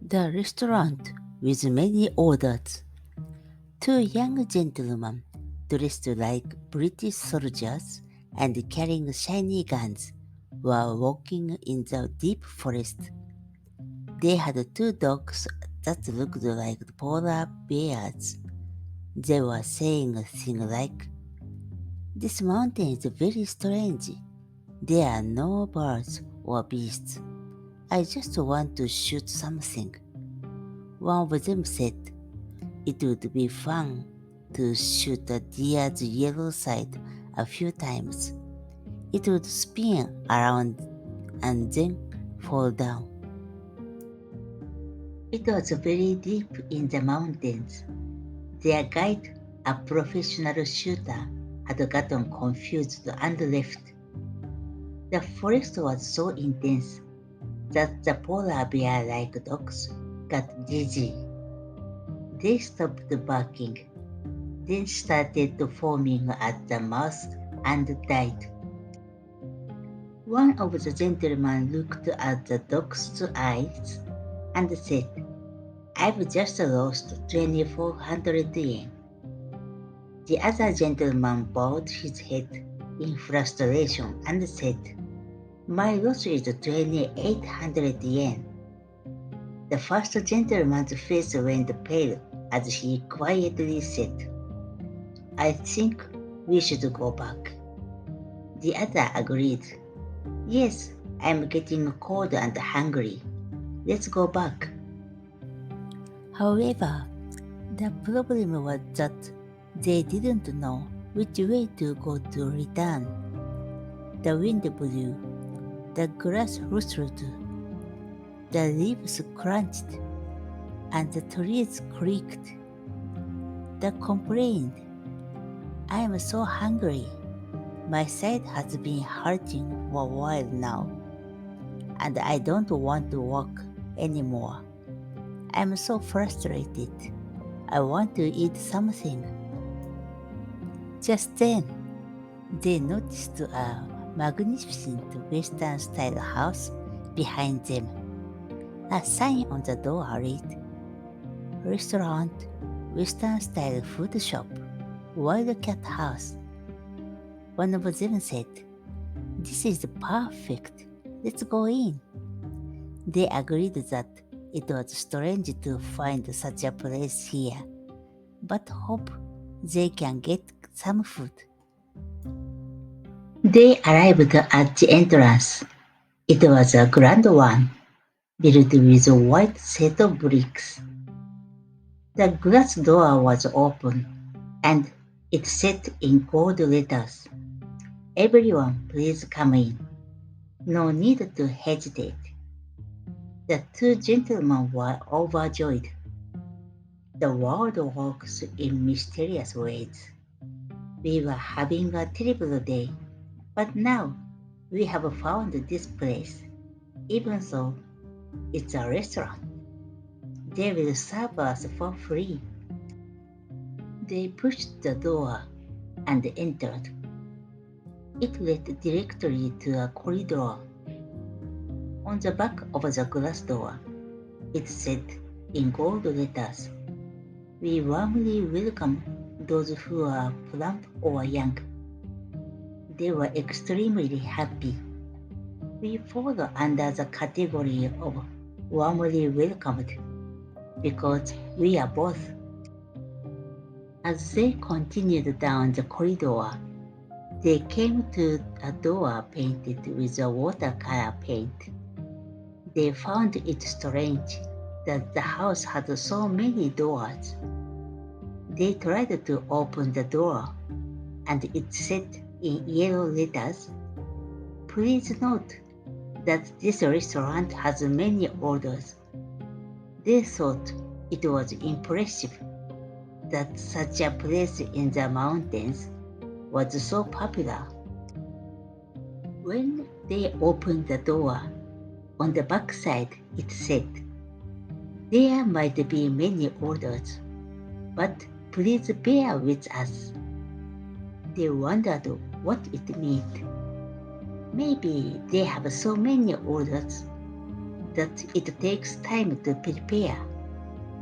The restaurant with many orders. Two young gentlemen dressed like British soldiers and carrying shiny guns were walking in the deep forest. They had two dogs that looked like polar bears. They were saying things like, "This mountain is very strange. There are no birds or beasts. I just want to shoot something." One of them said, "It would be fun to shoot a deer's yellow side a few times. It would spin around and then fall down." It was very deep in the mountains. Their guide, a professional shooter, had gotten confused and left. The forest was so intense that the polar bear-like dogs got dizzy. They stopped barking, then started foaming at the mouth and died. One of the gentlemen looked at the dog's eyes and said, "I've just lost 2,400 yen." The other gentleman bowed his head in frustration and said, "My loss is 2,800 yen." The first gentleman's face went pale as he quietly said, "I think we should go back." The other agreed, "Yes, I'm getting cold and hungry. Let's go back." However, the problem was that they didn't know which way to go to return. The wind blew, the grass rustled, the leaves crunched, and the trees creaked. They complained, "I'm so hungry. My side has been hurting for a while now, and I don't want to walk anymore. I'm so frustrated. I want to eat something." Just then, they noticed a magnificent Western style house behind them. A sign on the door read, "Restaurant, Western style food shop, Wildcat House." One of them said, "This is perfect. Let's go in." They agreed that it was strange to find such a place here, but hope they can get some food. They arrived at the entrance. It was a grand one, built with a white set of bricks. The glass door was open, and it said in gold letters, "Everyone, please come in." No need to hesitate. The two gentlemen were overjoyed. The world works in mysterious ways. We were having a terrible day, but now we have found this place. Even so, it's a restaurant. They will serve us for free. They pushed the door and entered. It led directly to a corridor. On the back of the glass door, it said in gold letters, "We warmly welcome those who are plump or young." They were extremely happy. We fall under the category of warmly welcomed because we are both. As they continued down the corridor, they came to a door painted with a watercolor paint. They found it strange that the house had so many doors. They tried to open the door, and it said in yellow letters, "Please note that this restaurant has many orders." They thought it was impressive that such a place in the mountains was so popular. When they opened the door, on the back side it said, "There might be many orders, but please bear with us." They wondered what it meant. Maybe they have so many orders. that it takes time to prepare,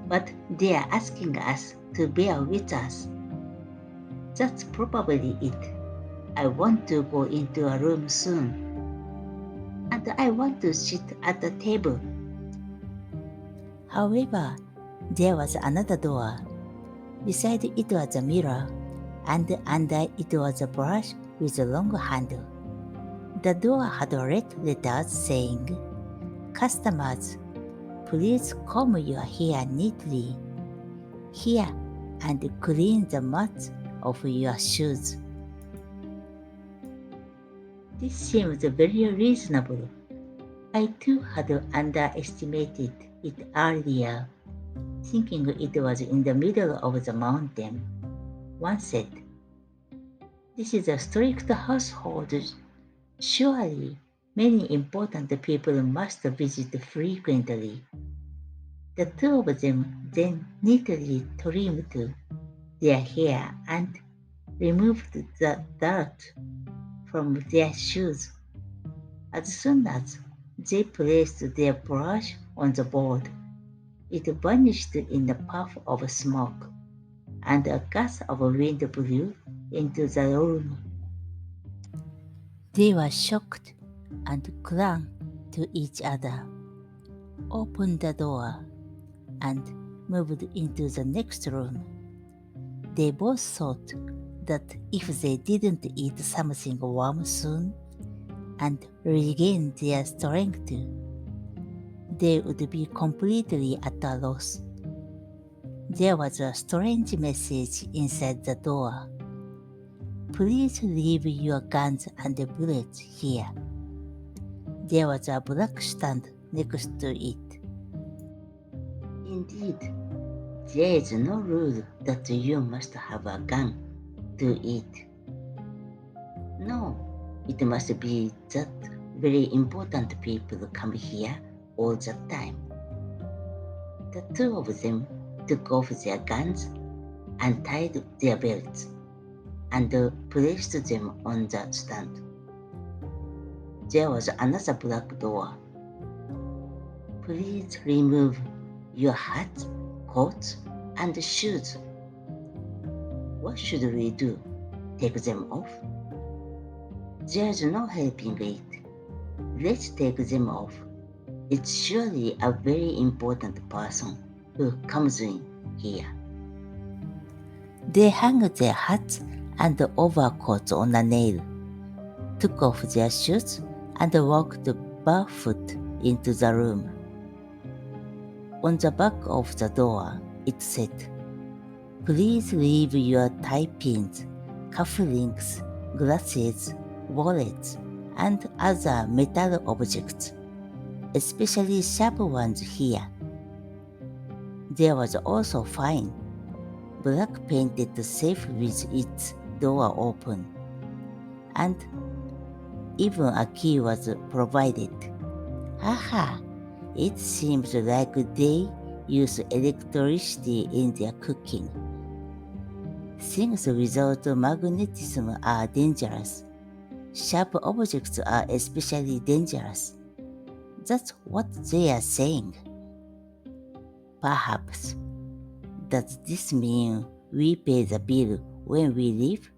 but they are asking us to bear with us. That's probably it. I want to go into a room soon, and I want to sit at the table. However, there was another door. Beside it was a mirror, and under it was a brush with a long handle. The door had red letters saying, "Customers, please comb your hair neatly. Here, and clean the mud of your shoes." This seems very reasonable. I too had underestimated it earlier, thinking it was in the middle of the mountain. One said, "This is a strict household. Surely many important people must visit frequently." The two of them then neatly trimmed their hair and removed the dirt from their shoes. As soon as they placed their brush on the board, it vanished in a puff of smoke, and a gust of wind blew into the room. They were shocked and clung to each other, opened the door, and moved into the next room. They both thought that if they didn't eat something warm soon and regain their strength, they would be completely at a loss. There was a strange message inside the door. "Please leave your guns and bullets here." There was a black stand next to it. Indeed, there is no rule that you must have a gun to eat. No, it must be that very important people come here all the time. The two of them took off their guns and tied their belts and placed them on the stand. There was another black door. "Please remove your hats, coats, and shoes." What should we do? Take them off? There's no helping it. Let's take them off. It's surely a very important person who comes in here. They hung their hats and overcoats on a nail, took off their shoes, and walked barefoot into the room. On the back of the door, it said, "Please leave your tie pins, cufflinks, glasses, wallets, and other metal objects, especially sharp ones here." There was also fine, black painted safe with its door open, and even a key was provided. Haha, it seems like they use electricity in their cooking. Things without magnetism are dangerous. Sharp objects are especially dangerous. That's what they are saying. Perhaps. Does this mean we pay the bill when we leave?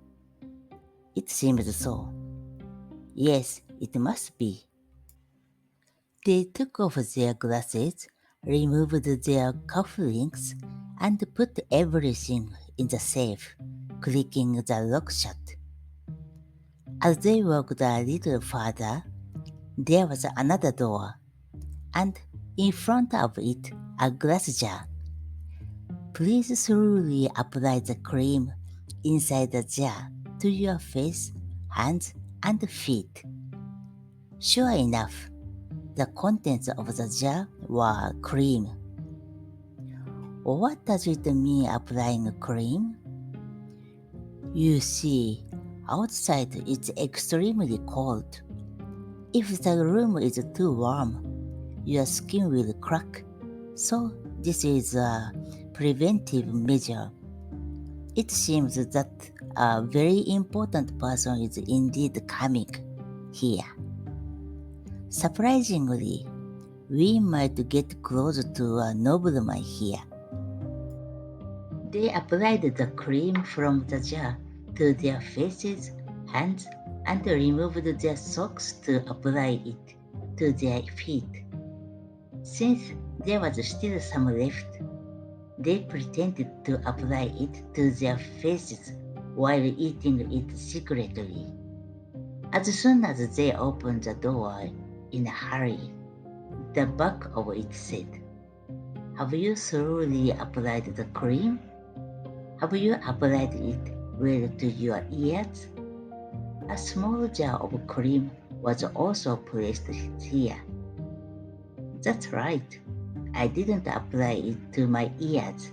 It seems so. Yes, it must be. They took off their glasses, removed their cufflinks, and put everything in the safe, clicking the lock shut. As they walked a little further, there was another door, and in front of it, a glass jar. "Please slowly apply the cream inside the jar to your face, hands, and feet." Sure enough, the contents of the jar were cream. What does it mean applying cream? You see, outside it's extremely cold. If the room is too warm, your skin will crack. So this is a preventive measure. It seems that a very important person is indeed coming here. Surprisingly, We might get close to a nobleman here. They applied the cream from the jar to their faces, hands, and removed their socks to apply it to their feet. Since there was still some left, they pretended to apply it to their faces while eating it secretly. As soon as they opened the door in a hurry, the back of it said, "Have you thoroughly applied the cream? Have you applied it well to your ears?" A small jar of cream was also placed here. That's right. I didn't apply it to my ears.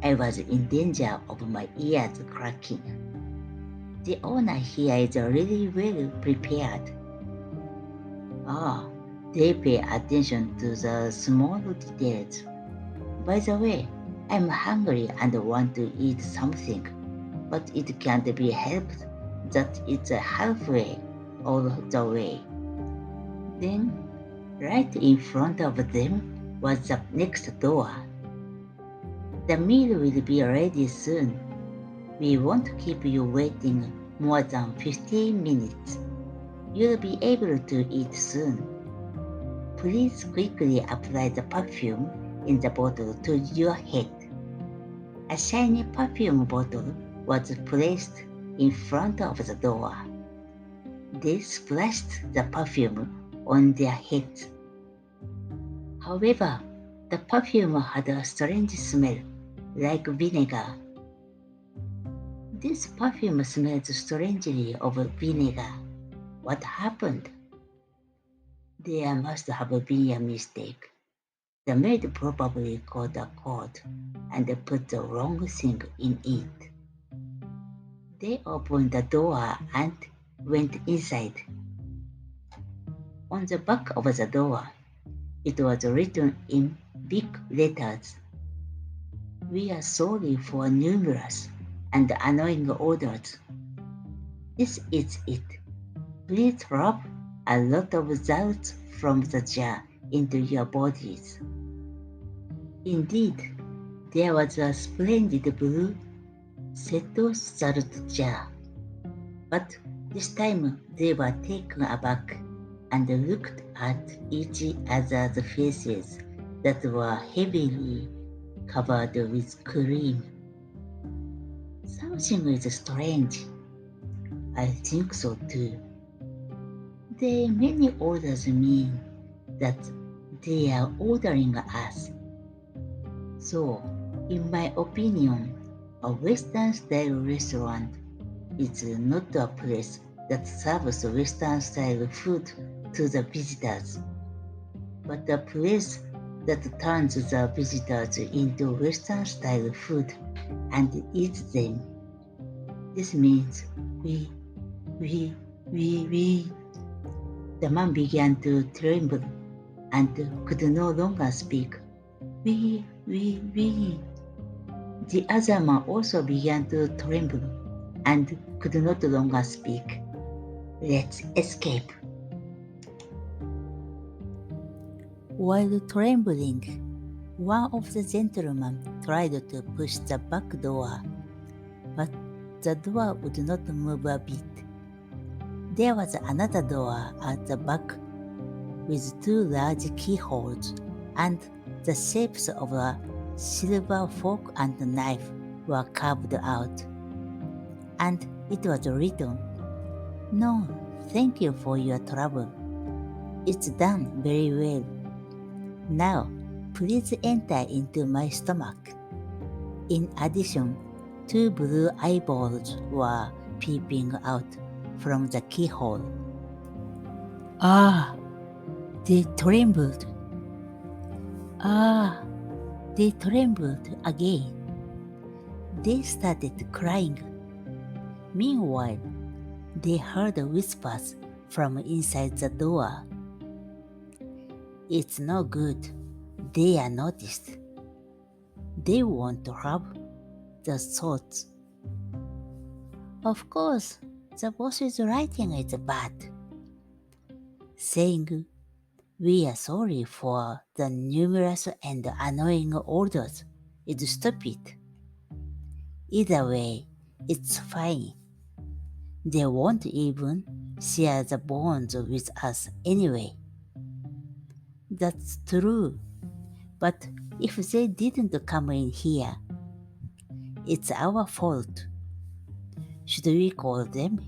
I was in danger of my ears cracking. The owner here is really well prepared. Ah, they pay attention to the small details. By the way, I'm hungry and want to eat something, but it can't be helped that it's halfway all the way. Then, right in front of them was the next door. "The meal will be ready soon. We won't keep you waiting more than 15 minutes. You'll be able to eat soon. Please quickly apply the perfume in the bottle to your head." A shiny perfume bottle was placed in front of the door. They splashed the perfume on their heads. However, the perfume had a strange smell, like vinegar. "This perfume smells strangely of vinegar. What happened?" There must have been a mistake. The maid probably caught a cold and put the wrong thing in it. They opened the door and went inside. On the back of the door, it was written in big letters, "We are sorry for numerous and annoying orders. This is it. Please rub a lot of salt from the jar into your bodies." Indeed, there was a splendid blue Seto salt jar. But this time they were taken aback and looked at each other's faces that were heavily covered with cream. "Something is strange." "I think so too." "The many orders mean that they are ordering us." So, in my opinion, a Western-style restaurant is not a place that serves Western-style food to the visitors, but a place that turns the visitors into Western-style food and eats them. This means we, we, we. The man began to tremble and could no longer speak. We. The other man also began to tremble and could not longer speak. "Let's escape." While trembling, one of the gentlemen tried to push the back door, but the door would not move a bit. There was another door at the back with two large keyholes, and the shapes of a silver fork and knife were carved out. And it was written, "No, thank you for your trouble. It's done very well. Now, please enter into my stomach." In addition, two blue eyeballs were peeping out from the keyhole. Ah! They trembled. Ah! They trembled again. They started crying. Meanwhile, they heard whispers from inside the door. It's no good. They are noticed. They want to have the thoughts. Of course, the boss's writing is bad. Saying, We are sorry for the numerous and annoying orders. It's stupid. Either way, it's fine. They won't even share the bones with us anyway. That's true. But if they didn't come in here, it's our fault. Should we call them?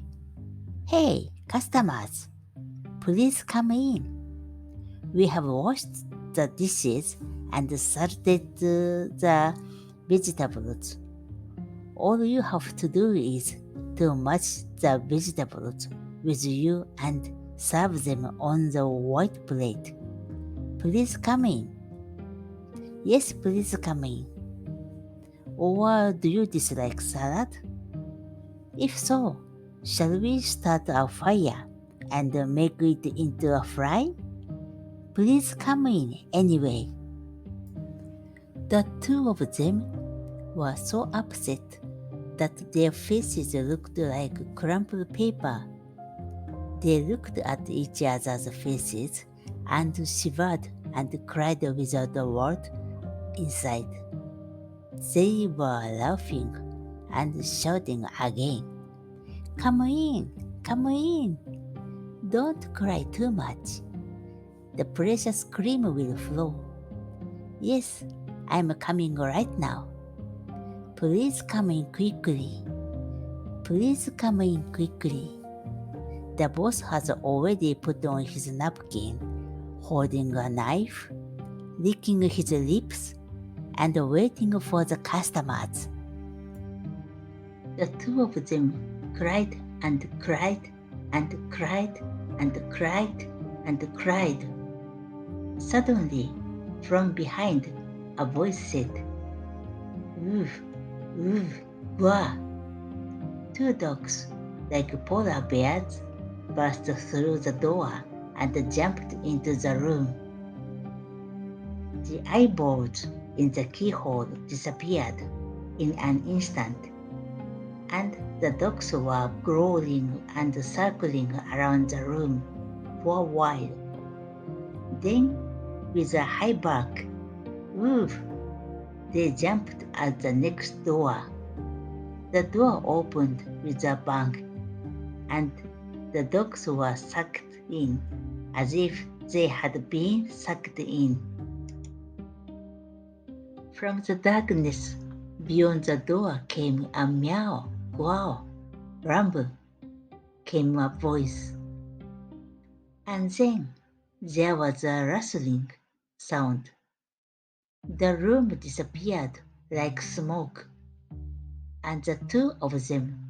Hey, customers, please come in. We have washed the dishes and salted the vegetables. All you have to do is to match the vegetables with you and serve them on the white plate. Please come in. Yes, please come in. Or do you dislike salad? If so, shall we start a fire and make it into a fry? Please come in anyway. The two of them were so upset that their faces looked like crumpled paper. They looked at each other's faces and shivered and cried without a word inside. They were laughing and shouting again. Come in, come in. Don't cry too much. The precious cream will flow. Yes, I'm coming right now. Please come in quickly. Please come in quickly. The boss has already put on his napkin, holding a knife, licking his lips, and waiting for the customers. The two of them cried and cried and cried and cried and cried. Suddenly, from behind, a voice said, "Woof, woof, wah." Two dogs, like polar bears, burst through the door and jumped into the room. The eyeballs in the keyhole disappeared in an instant, and the dogs were growling and circling around the room for a while. Then, with a high bark, "Woof!" they jumped at the next door. The door opened with a bang, and the dogs were sucked in as if they had been sucked in. From the darkness beyond the door came a meow, growl, rumble, came a voice. And then there was a rustling sound. The room disappeared like smoke, and the two of them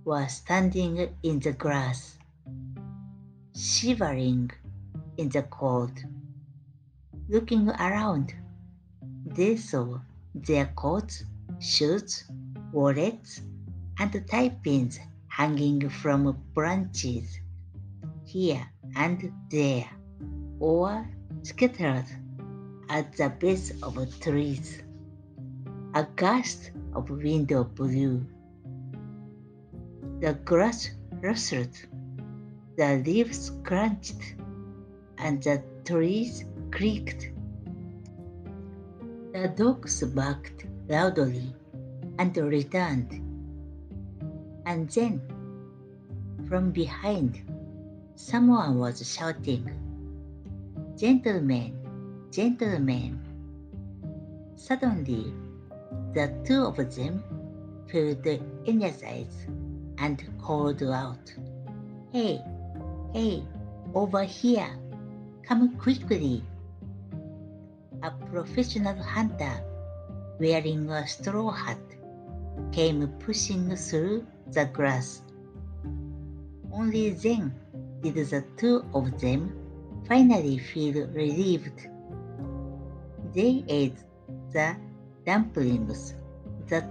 were standing in the grass, shivering in the cold. Looking around, they saw their coats, shoes, wallets, and tie pins hanging from branches here and there, or scattered at the base of trees. A gust of wind blew. The grass rustled, the leaves crunched, and the trees creaked. The dogs barked loudly and returned. And then, from behind, someone was shouting, "Gentlemen, gentlemen." Suddenly, the two of them felt energized and called out, "Hey, hey, over here, come quickly." A professional hunter wearing a straw hat came pushing through the grass. Only then did the two of them finally feel relieved. They ate the dumplings that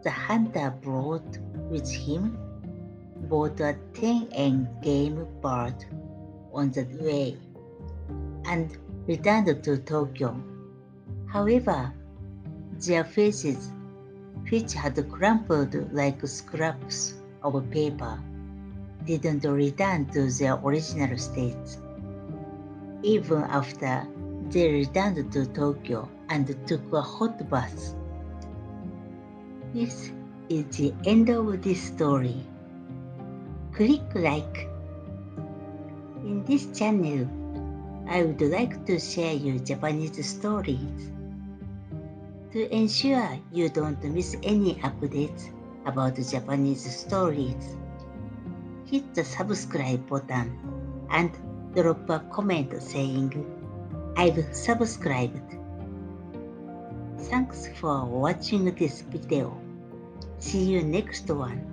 the hunter brought with him, bought a 10-yen game bird on the way, and returned to Tokyo. However, their faces, which had crumpled like scraps of paper, didn't return to their original states. even after they returned to Tokyo and took a hot bath. This is the end of this story. Click like. In this channel, I would like to share you Japanese stories. To ensure you don't miss any updates about Japanese stories, hit the subscribe button and drop a comment saying, I've subscribed. Thanks for watching this video. See you next one.